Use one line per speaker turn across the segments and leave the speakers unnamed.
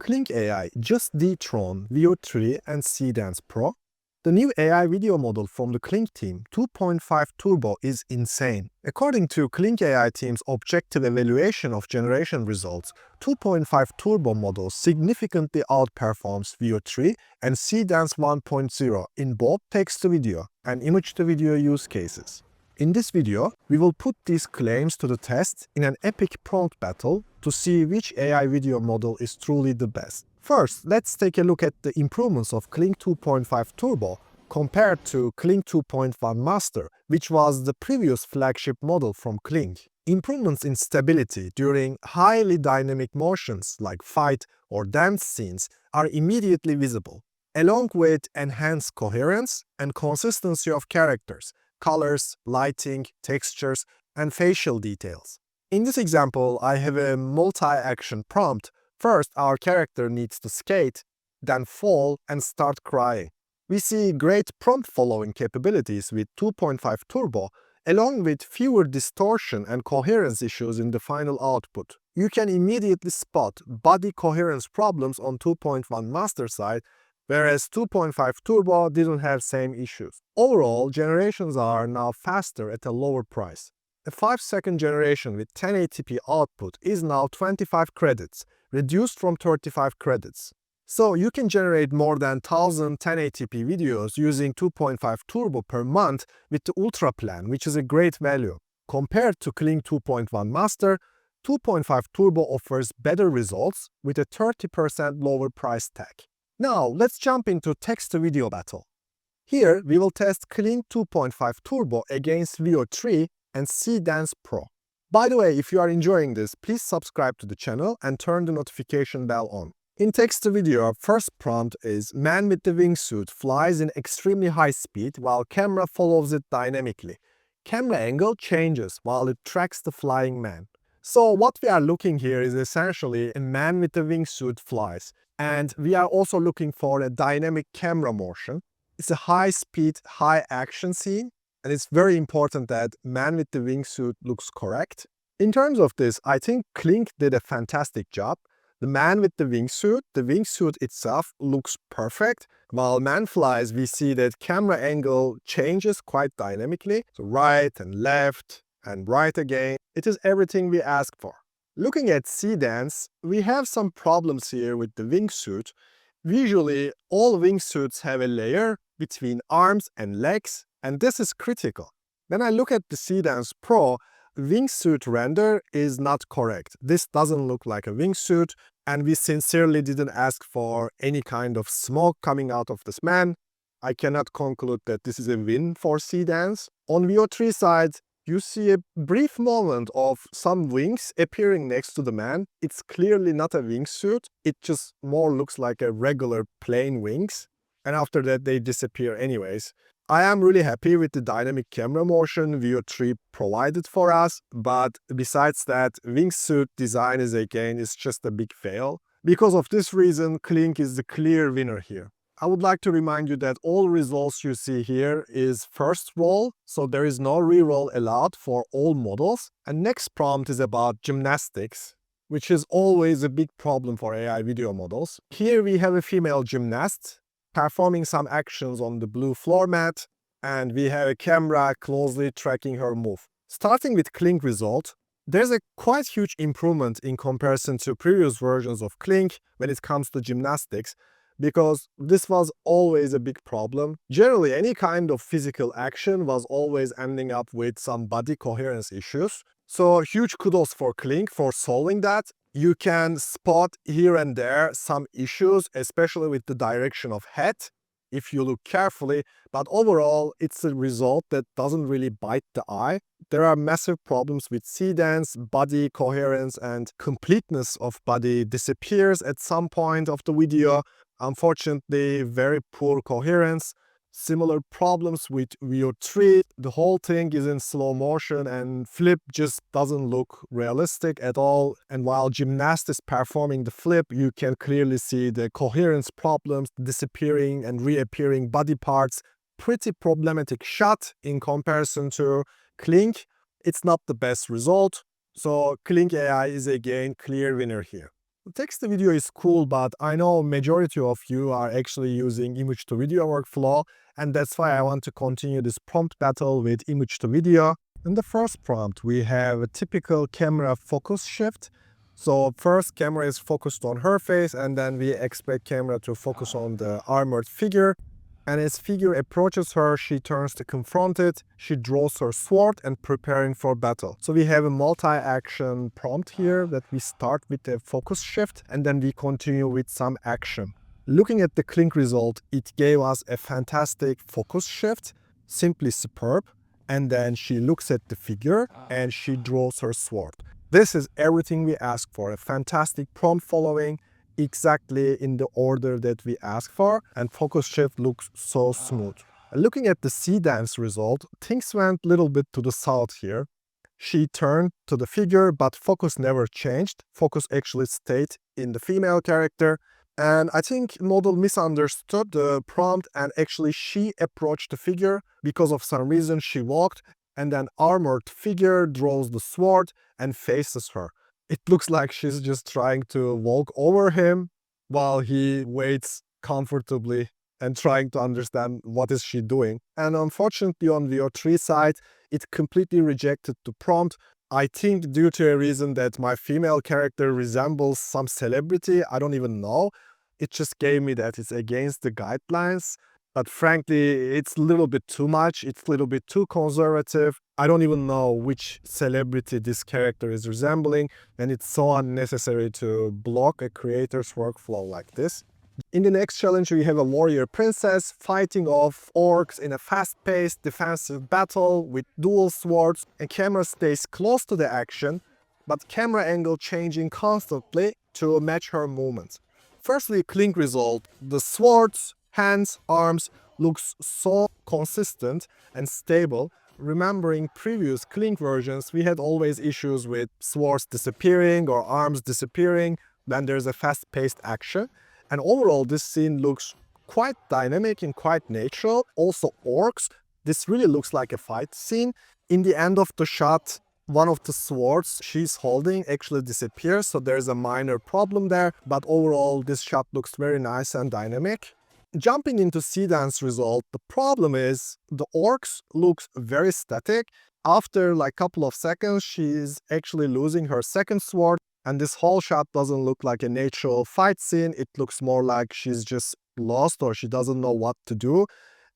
Kling AI just dethroned VEO 3 and Seedance Pro. The new AI video model from the Kling team, 2.5 Turbo, is insane. According to Kling AI team's objective evaluation of generation results, 2.5 Turbo model significantly outperforms VEO 3 and Seedance 1.0 in both text-to-video and image-to-video use cases. In this video, we will put these claims to the test in an epic prompt battle to see which AI video model is truly the best. First, let's take a look at the improvements of Kling 2.5 Turbo compared to Kling 2.1 Master, which was the previous flagship model from Kling. Improvements in stability during highly dynamic motions like fight or dance scenes are immediately visible, along with enhanced coherence and consistency of characters, colors, lighting, textures, and facial details. In this example, I have a multi-action prompt. First, our character needs to skate, then fall and start crying. We see great prompt following capabilities with 2.5 Turbo, along with fewer distortion and coherence issues in the final output. You can immediately spot body coherence problems on 2.1 Master side, whereas 2.5 Turbo didn't have same issues. Overall, generations are now faster at a lower price. A 5-second generation with 1080p output is now 25 credits, reduced from 35 credits. So you can generate more than 1000 1080p videos using 2.5 Turbo per month with the Ultra plan, which is a great value. Compared to Kling 2.1 Master, 2.5 Turbo offers better results with a 30% lower price tag. Now, let's jump into text-to-video battle. Here, we will test Kling 2.5 Turbo against VEO 3 and Seedance Pro. By the way, if you are enjoying this, please subscribe to the channel and turn the notification bell on. In text-to-video, our first prompt is man with the wingsuit flies in extremely high speed while camera follows it dynamically. Camera angle changes while it tracks the flying man. So what we are looking here is essentially a man with the wingsuit flies. And we are also looking for a dynamic camera motion. It's a high-speed, high-action scene, and it's very important that man with the wingsuit looks correct. In terms of this, I think Kling did a fantastic job. The man with the wingsuit itself looks perfect. While man flies, we see that camera angle changes quite dynamically. So right and left and right again. It is everything we ask for. Looking at Seedance, we have some problems here with the wingsuit. Usually, all wingsuits have a layer between arms and legs, and this is critical. When I look at the Seedance Pro, wingsuit render is not correct. This doesn't look like a wingsuit, and we sincerely didn't ask for any kind of smoke coming out of this man. I cannot conclude that this is a win for Seedance. On VEO 3 side, you see a brief moment of some wings appearing next to the man. It's clearly not a wingsuit. It just more looks like a regular plain wings. And after that, they disappear anyways. I am really happy with the dynamic camera motion VEO 3 provided for us. But besides that, wingsuit design is just a big fail. Because of this reason, Kling is the clear winner here. I would like to remind you that all results you see here is first roll, so there is no reroll allowed for all models. And next prompt is about gymnastics, which is always a big problem for AI video models. Here we have a female gymnast performing some actions on the blue floor mat, and we have a camera closely tracking her move. Starting with Kling result, there's a quite huge improvement in comparison to previous versions of Kling when it comes to gymnastics, because this was always a big problem. Generally, any kind of physical action was always ending up with some body coherence issues. So huge kudos for Kling for solving that. You can spot here and there some issues, especially with the direction of head, if you look carefully, but overall, it's a result that doesn't really bite the eye. There are massive problems with Seedance, body coherence, and completeness of body disappears at some point of the video. Unfortunately, very poor coherence. Similar problems with VEO 3. The whole thing is in slow motion and flip just doesn't look realistic at all. And while gymnast is performing the flip, you can clearly see the coherence problems, disappearing and reappearing body parts. Pretty problematic shot in comparison to Kling. It's not the best result. So Kling AI is again clear winner here. text to video is cool, but I know majority of you are actually using image to video workflow, and that's why I want to continue this prompt battle with image to video. In the first prompt, we have a typical camera focus shift. So first, camera is focused on her face, and then we expect camera to focus on the armored figure. And as figure approaches her, she turns to confront it, she draws her sword and preparing for battle. So we have a multi-action prompt here that we start with a focus shift and then we continue with some action. Looking at the Kling result, it gave us a fantastic focus shift, simply superb. And then she looks at the figure and she draws her sword. This is everything we ask for, a fantastic prompt following, exactly in the order that we ask for, and focus shift looks so smooth. Looking at the Seedance result, things went a little bit to the south here. She turned to the figure, but focus never changed. Focus actually stayed in the female character. And I think model misunderstood the prompt and actually she approached the figure. Because of some reason she walked, and then armored figure draws the sword and faces her. It looks like she's just trying to walk over him while he waits comfortably and trying to understand what is she doing. And unfortunately on VEO3 side, it completely rejected the prompt. I think due to a reason that my female character resembles some celebrity, I don't even know. It just gave me that it's against the guidelines. But frankly, it's a little bit too much. It's a little bit too conservative. I don't even know which celebrity this character is resembling. And it's so unnecessary to block a creator's workflow like this. In the next challenge, we have a warrior princess fighting off orcs in a fast-paced defensive battle with dual swords. And camera stays close to the action, but camera angle changing constantly to match her movements. Firstly, Kling result, the swords, hands, arms looks so consistent and stable. Remembering previous Kling versions, we had always issues with swords disappearing or arms disappearing when there's a fast-paced action. And overall, this scene looks quite dynamic and quite natural. Also orcs, this really looks like a fight scene. In the end of the shot, one of the swords she's holding actually disappears, so there's a minor problem there. But overall, this shot looks very nice and dynamic. Jumping into Seedance result, the problem is the orcs looks very static. After like a couple of seconds, she's actually losing her second sword. And this whole shot doesn't look like a natural fight scene. It looks more like she's just lost or she doesn't know what to do.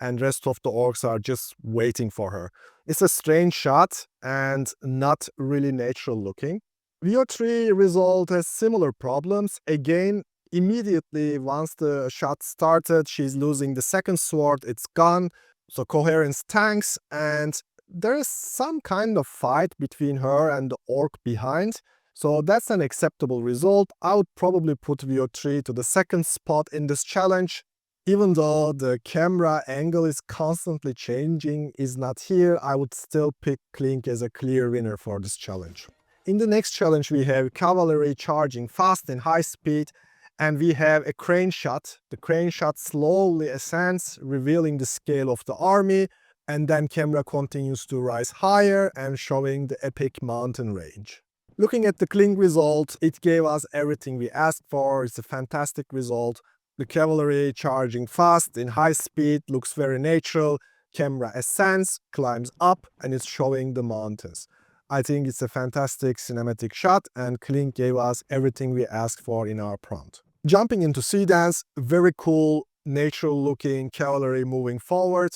And rest of the orcs are just waiting for her. It's a strange shot and not really natural looking. VEO3 result has similar problems. Again, immediately once the shot started, she's losing the second sword, it's gone. So coherence tanks and there is some kind of fight between her and the orc behind. So that's an acceptable result. I would probably put VEO3 to the second spot in this challenge. Even though the camera angle is constantly changing, is not here, I would still pick Kling as a clear winner for this challenge. In the next challenge, we have Cavalry charging fast and high speed, and we have a crane shot. The crane shot slowly ascends, revealing the scale of the army, and then camera continues to rise higher and showing the epic mountain range. Looking at the Kling result, it gave us everything we asked for. It's a fantastic result. The cavalry charging fast in high speed looks very natural. Camera ascends, climbs up, and it's showing the mountains. I think it's a fantastic cinematic shot, and Kling gave us everything we asked for in our prompt. Jumping into Seedance, very cool, natural looking cavalry moving forward,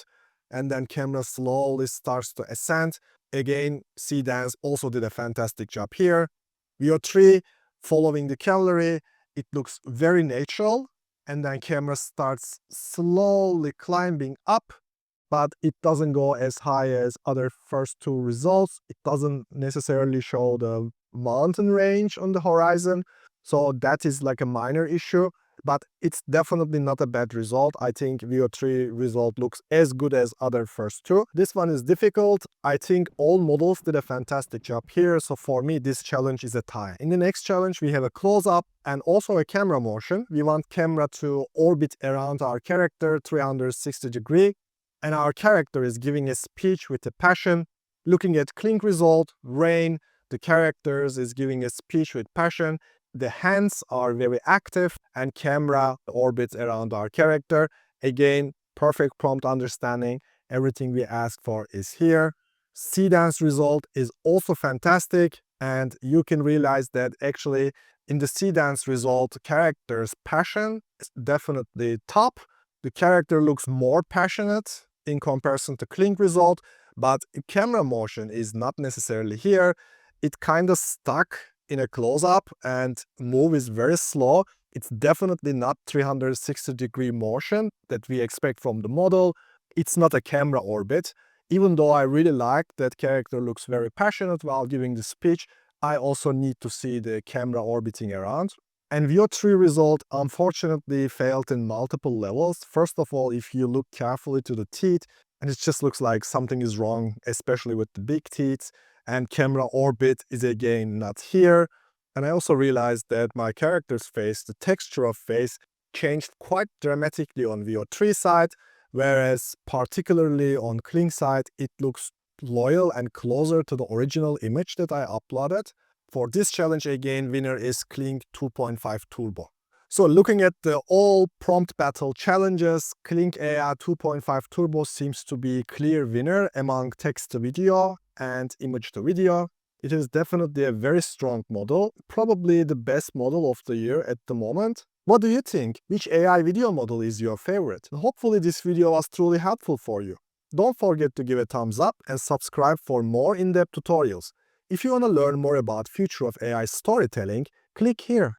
and then camera slowly starts to ascend. Again, Seedance also did a fantastic job here. VEO3, following the cavalry, it looks very natural, and then camera starts slowly climbing up, but it doesn't go as high as other first two results. It doesn't necessarily show the mountain range on the horizon, so that is like a minor issue. But it's definitely not a bad result. I think VEO3 result looks as good as other first two. This one is difficult. I think all models did a fantastic job here. So for me, this challenge is a tie. In the next challenge, we have a close-up and also a camera motion. We want camera to orbit around our character 360 degrees. And our character is giving a speech with a passion. Looking at Kling result, Rain, the characters is giving a speech with passion. The hands are very active and camera orbits around our character. Again, perfect prompt understanding. Everything we ask for is here. Seedance result is also fantastic, and you can realize that actually in the Seedance result, character's passion is definitely top. The character looks more passionate in comparison to Kling result, but camera motion is not necessarily here. It kind of stuck in a close-up and move is very slow. It's definitely not 360-degree motion that we expect from the model. It's not a camera orbit. Even though I really like that character looks very passionate while giving the speech, I also need to see the camera orbiting around. And VEO3 result unfortunately failed in multiple levels. First of all, if you look carefully to the teeth, and it just looks like something is wrong, especially with the big teeth, and camera orbit is again not here. And I also realized that my character's face, the texture of face, changed quite dramatically on VEO3 side, whereas particularly on Kling side, it looks loyal and closer to the original image that I uploaded. For this challenge again, winner is Kling 2.5 Turbo. So looking at the all prompt battle challenges, Kling AI 2.5 Turbo seems to be clear winner among text to video and image to video. It is definitely a very strong model, probably the best model of the year at the moment. What do you think? Which AI video model is your favorite? Hopefully this video was truly helpful for you. Don't forget to give a thumbs up and subscribe for more in-depth tutorials. If you want to learn more about future of AI storytelling, click here.